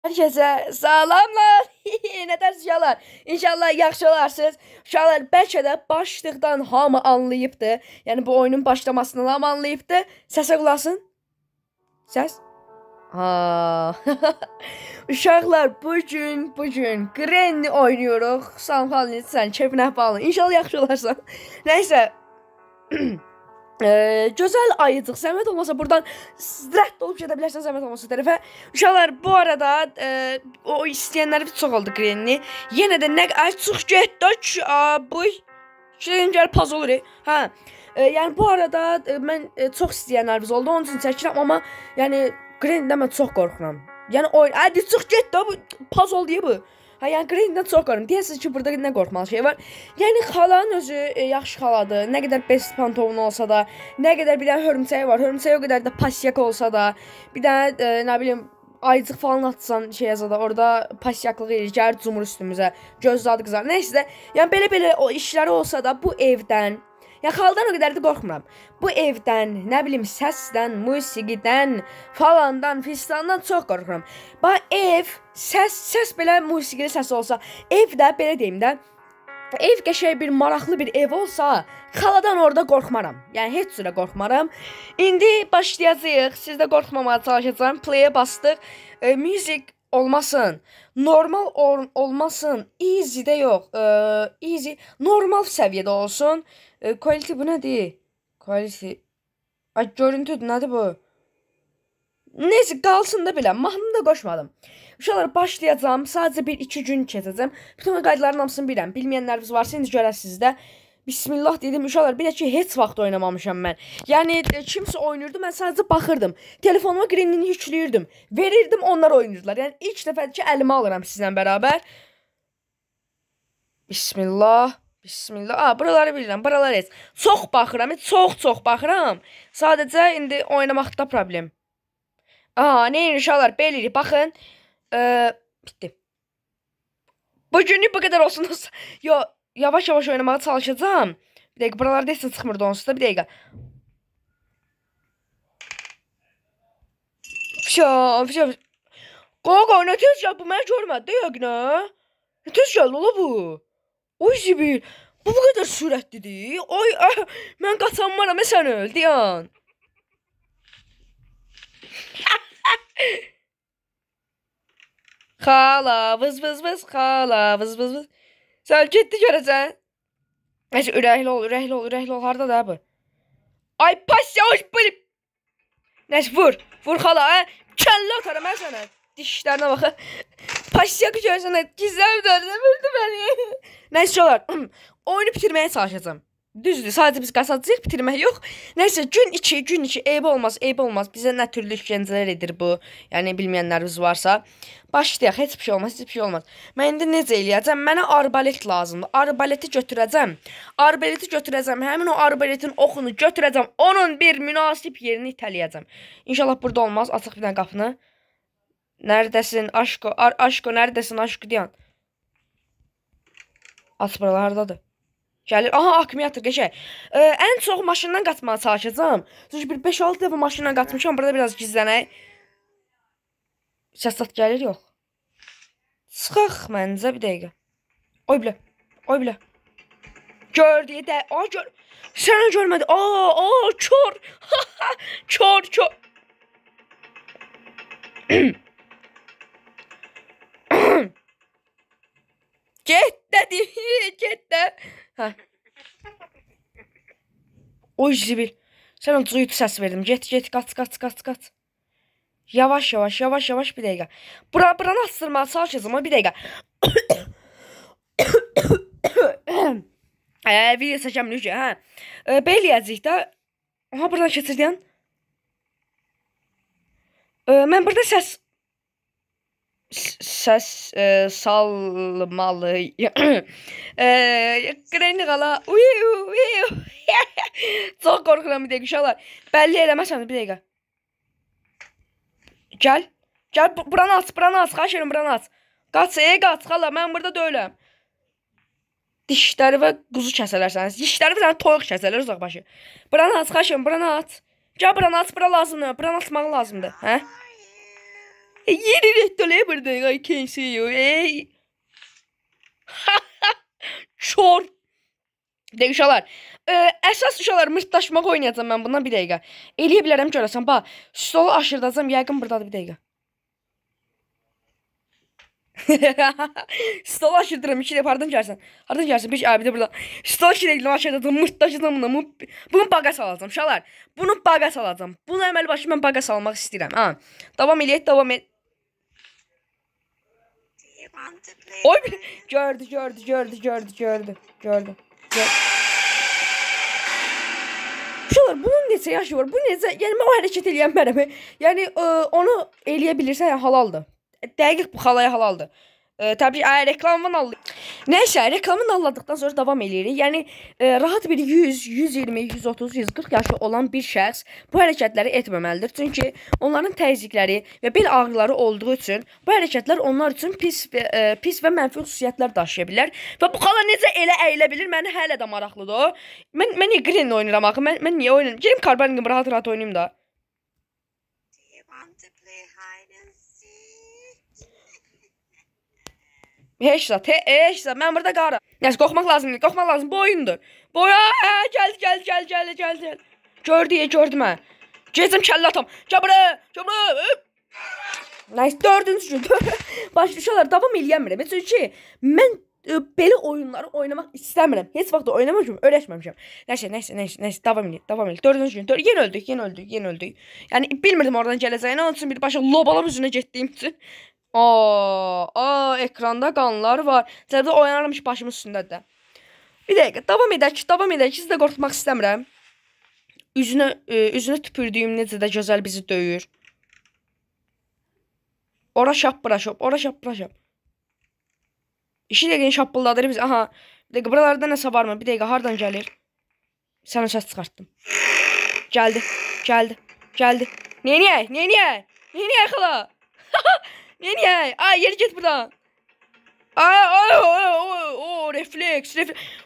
Herkese salamlar. Nə dərsi uşaqlar? İnşallah yaxşı olarsınız. Uşaqlar bəlkə də başlıqdan hamı anlayıbdı. Yəni bu oyunun başlamasını hamı anlayıbdı. Səsə qulaq asın. Səs. Ha. Uşaqlar bugün Granny oynuyoruz. Samxalın sən keyfinə bağlı. İnşallah yaxşı olarsan. Nəysə. Gözəl ayıcıq. Zəhmət olmasa buradan rədd olub gedə bilərsən zəhmət olmasa tərəfə. Uşaqlar bu arada o istəyənlərimiz çox oldu Granny. Yenə də nə çox getdik. Bu şeyin gəl paz olur. Hə. Yəni bu arada mən çox istəyənlərimiz oldu. Onun üçün çəkirəm amma yəni Granny-dən mən çox qorxuram. Yəni oyun hadi çox getdi. Bu paz oldu ya bu. Ha, yəni Granny-dən çox qorxuram. Deyərsiniz ki, burada nə qorxmalı şey var. Yəni xalanın özü yaxşı xaladır. Nə qədər best pantolonu olsa da, nə qədər bir dənə hörümçəyi var. Hörümçəyi o qədər də pasyak olsa da, bir dənə nə bilim ayıcıq falan atsan şey yazada, orada pasyaqlıq eləyir, gəlir cumur üstümüzə. Göz zadı qızar. Nəysə, yəni belə o işləri olsa da bu evdən ya xaldan o qədər də qorxmuram. Bu evdən, nə bilim, səsdən, musiqidən, falandan, fistandan çox qorxuram. Bax ev, səs belə musiqili səs olsa, ev də belə deyim də, ev qəşəng bir maraqlı bir ev olsa, xaladan orada qorxmaram. Yəni heç cürə qorxmaram. İndi başlayacağıq. Siz də qorxmamağa çalışacağam. Play-ə bastıq. Music olmasın. Normal olmasın. Easy də yox. Easy normal səviyyədə olsun. Quality bu nədir? Quality. Ay görüntüdür, nədir bu? Neyse qalsın da belə. Mahnını da qoşmadım. Uşaqlar başlayacağım. Sadəcə 1-2 gün keçəcəm. Bütün qaydaların hamısını bilirəm. Bilməyənləriniz varsa indi görəsiniz də. Bismillah dedim uşaqlar. Bir də ki heç vaxt oynamamışam mən. Yəni kimsə oynayırdı, mən sadəcə baxırdım. Telefonuma Granny-ni yükləyirdim. Verirdim, onlar oynayırdılar. Yəni ilk dəfədir ki əlimə alıram sizlə bərabər. Bismillah. Bismillah. Buraları bilirəm. Buraları heç. Çox baxıram. Çox baxıram. Sadəcə indi oynamaqda problem. Neyin uşaqlar? Belirik. Baxın. Bitti. Bugünlük bu qədər olsun. Yo, yavaş oynamağa çalışacağım. Bir dəqiqə. Buralarda heç çıxmırdı onsuz da. Bir dəqiqə. Fişa. Qaqa, nə tez gəl? Bu mənə görmədi də yəqinə. Nə tez gəl ola bu? Oy Zibil. Bu qədər sürətlidir. Oy, mən qaçanmaram. Sən öl, deyan. Xala, vız, xala, vız. Sən getdi görəcən. Nəysə, ürəkli ol. Harada da bu? Ay, pasya, hoş bilib. Nəysə, vur xala, kəllə atarım mən sənə. Dişlərinə baxın. Pasyak görsən, gizləm dördə bildi məni. Nəysə, olar. Oyunu bitirməyə çalışacağım. Düzdür, sadəcə biz qaçacağıq, bitirmək yox. Nəysə, gün içi, eyb olmaz. Bizə nə türlü işgəncələr edir bu. Yəni, bilməyənlərimiz varsa. Başlayaq, heç bir şey olmaz. Mən indi necə eləyəcəm? Mənə arbalet lazımdır. Arbaleti götürəcəm. Həmin o arbaletin oxunu götürəcəm. Onun bir münasib yerini itələyəcəm. İnşallah burada olmaz. Açıq bir dənə qapını. Nərdəsin, aşko? Aşko, nərdəsin, aşko deyan. Aç buralar, haradadır? Gəlir. Aha, akkumulyator qəşəng. Ən çox maşından qaçmağa çalışacağım. Çünki bir 5-6 dəfə maşından qaçmışam. Burada biraz gizlənək. Səs gəlir, yox. Çıxaq məncə, bir dəqiqə. Oy bilə. Gördü, gör. Sənə görmədi. Kör. Kör. Get də. Hə. Oy Zibil. Sən o cuyutu səs verdim. Get, qaç. Yavaş bir dəqiqə. Buranı astırmağa çalışacağım, bir dəqiqə. Video çəkəm necə, hə. Beləyəcək də. Aha, buradan keçirdən. Mən burada səs salmalıyım. Granny xala. Çox qorxuram bir dəqiqə uşaqlar. Bəlli eləməsəniz bir dəqiqə. Gəl, buranı aç, xahiş edirəm, buranı aç. Qaç xala, mən burada deyiləm. Dişləri və quzu kəsələrsəniz. Dişləri və toyuq kəsələr uzaqbaşı. Buranı aç, xahiş edirəm, buranı aç. Gəl buranı aç, bura lazımdır. Buranı açmaq lazımdır, hə? Yeni reddole burada. I can see you. Ey. Çor. Uşaqlar, əsas uşaqlar mırtdaşmaq oynayacağım mən bundan bir dəqiqə. Eləyə bilərəm görəsən. Bax, stolu aşırdacam. Yəqin burdadır bir dəqiqə. Stolu aşırdıram. 2 dəqiqə hardan gəlsən? Hardan gəlsən? Bir də burada. Stolu 2 dəqiqə aşırdacam. Mırtdaşacam buna. Bunu baqa salacağam uşaqlar. Bunu baqa salacağım. Bunu əməli başı mən baqa salmaq istəyirəm. Ha. Davam eləyək, davam et. Oy, gördü. Uşaqlar, bunun neçə yaşı var? Bu necə? Yəni mən o hərəkət eləyən mənəm. Yəni onu eləyə bilirsən, halaldır. Dəqiq bu xalaya halaldır. Təbii reklamın aldı. Nəysə, reklamın aldıqdan sonra davam eləyirik. Yəni rahat bir 100, 120, 130, 140 yaşı olan bir şəxs bu hərəkətləri etməməlidir. Çünki onların təzyiqləri və bel ağrıları olduğu üçün bu hərəkətlər onlar üçün pis və mənfi xüsusiyyətlər daşıya bilər. Və bu xala necə elə əyilə bilir? Məni hələ də maraqlıdır o. Mən niyə Green'lə oynayıram axı? Mən niyə oynayıram? Gelim Carboning'im rahat oynayayım da. Heç zat, mən burada qaram. Nəsə, qorxmaq lazım, bu oyundur. Gəl. Gördü mən. Gezim kəllə atam. Gəl. Nəsə, 4-cü gün. Başlayışalar, davam eləyəmirəm. Çünki mən belə oyunları oynamaq istəmirəm. Heç vaxt oynamamışım, öyrəşməmişəm. Nəsə, davam eləyək. 4-cü gün, yenə öldük. Yəni, bilmirdim oradan gələcəyini, onun üçün bir başa lobalam üzünə getdiyim üçün. Ekranda qanlar var. Cəbdə oynarmış başımın üstündədir də. Bir dəqiqə, davam edək. Sizi də qorxutmaq istəmirəm. Üzünə tüpürdüyüm necə də gözəl bizi döyür. Ora şap, bura şap. 2 dəqiqəni şappıldadır biz. Aha, bir dəqiqə, buralarda nəsə var mı? Bir dəqiqə, hardan gəlir? Sənə səs çıxartdım. Gəldi. Neyniyək xala? Neyniyək? Ay, yeri get buradan. Refleks.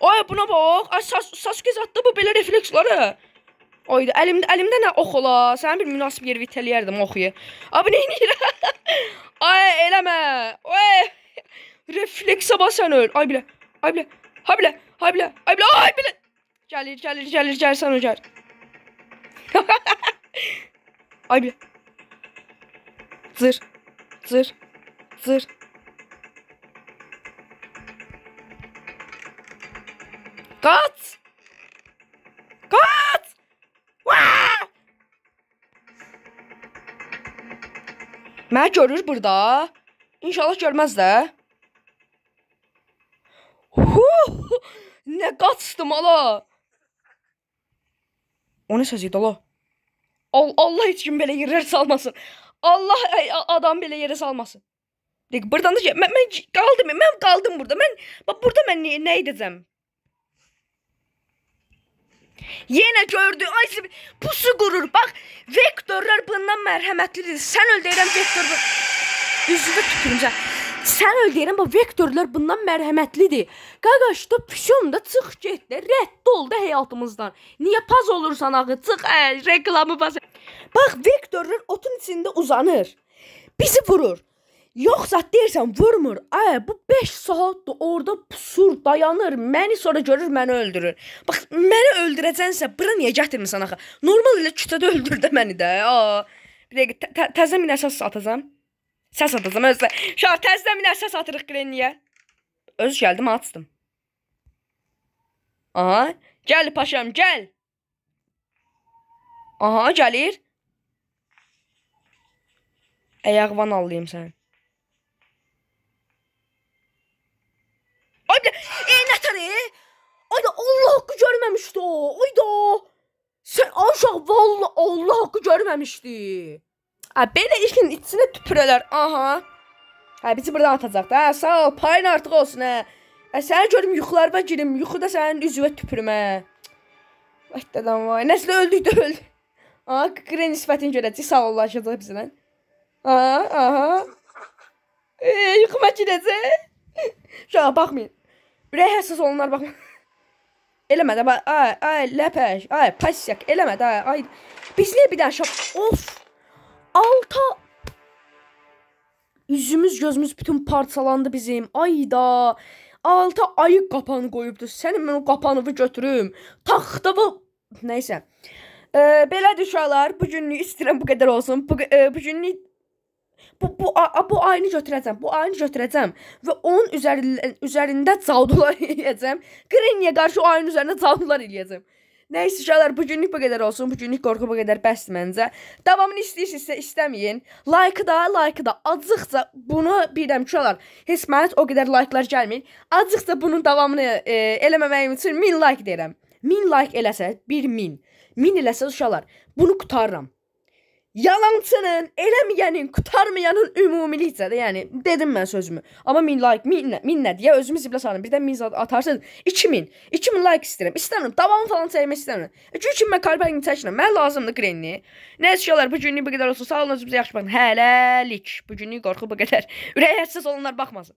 Ay, buna bax. Ay, Sasuke zatdı bu belə refleksları. Oydu, əlimdə nə ox ola. Sənin bir münasib yeri vitəliyərdim oxuyu. Abi, neyniyir? Ay, eləmə. Refleksə bax sən öl. Ay, bilə. Gəlir, sən öl, gəl. Ay, bilə. Zır. Kaç! Mən görür burada. İnşallah görməz də. Nə qaçdım ala. O nə söz idi ala? Allah heç kim belə yerlər salmasın. Allah adam belə yerə salmasın. Buradan da mən qaldım burada. Burada mən nə edəcəm? Yenə gördü. Ay, pusu qurur. Bax, vektorlar bundan mərhəmətlidir. Sən öl deyirəm vektorlar. Üzünə tükürümcə. Sən öl deyirəm, bax, vektorlar bundan mərhəmətlidir. Qaqaşda püşüm də çıx getdi. Rədd ol da həyatımızdan. Niyə paz olursan axı? Çıx, reklamı paz. Bax, vektorlar otun içində uzanır. Bizi vurur. Yoxsa deyirsən vurmur. Bu 5 saatdır orada pusur, dayanır. Məni sonra görür, məni öldürür. Bax, məni öldürəcənsə, bura niyə gətirmirsən axı? Normal elə küçədə öldür də məni də. Bir dəqiqə, təzdən minər səs atacam. Özlə. Təzdən minər səs atırıq Grenniyə. Öz gəldim, açdım. Aha, gəl paşam, gəl. Aha, gəlir. Ayaqvan alayım sən. Ayda, nətəri? Ayda, Allah haqqı görməmişdi o. Ayda, sən aşağı valla Allah haqqı görməmişdi. Belə işin içinə tüpürələr. Aha. Bizi buradan atacaq da. Sağ ol, payın artıq olsun. Səni görüm yuxularıma girim. Yuxuda sənin üzvə tüpürmə. Aydadan vay. Nəslə öldük də öldük. Qren nisbətini görəcək. Sağ ol, ulaşacaq bizdən. Aha. Yuxuma girəcək. Şuna baxmayın. Ürək həssas olunlar baxmayın. Eləmə də, ay, ləpəş, ay, pasyak, eləmə də, ay. Biz niyə bir dənə şap, of. Üzümüz, gözümüz bütün parçalandı bizim. Ayda. Altı ayı qapanı qoyubdu. Sənin mən o qapanı götürüm. Taxta bu. Neysə. Belədir uşaqlar. Bu günlük istəyirəm bu qədər olsun. Bu günlük bu ayını götürəcəm. Bu ayını götürəcəm və onun üzərində cavdular eləyəcəm. Grenniyə qarşı o ayının üzərində cavdular eləyəcəm. Neyse uşaqlar, bu günlük bu qədər olsun. Bu günlük qorxu bu qədər bəsdir məncə. Davamını istəyirsinizsə istəməyin. Like da azıqca bunu bilirəm ki, uşaqlar, heç mənə o qədər like'lar gəlmir. Azıqca bunun davamını eləməməyim üçün 1000 like deyirəm. 1000 like eləsə, 1000 eləsə uşaqlar, bunu qutarıram. Yalançının, eləməyənin, qutarmayanın ümumilikcə də, yəni dedim mən sözümü. Amma 1000 like, 1000 nə deyə özümü ziblə salın. Birdən 1000 atarsınız, 2000 like istəyirəm. İstəmirəm, davamı falan çəkmək istəmirəm. Çünki mən kalbərgini çəkirəm. Mən lazımdır Grenni. Nəysə uşaqlar, bu günlük bu qədər olsun. Sağ olun, özünüzə yaxşı baxın. Hələlik. Bu günlük qorxu bu qədər. Ürək həssas olanlar baxmasın.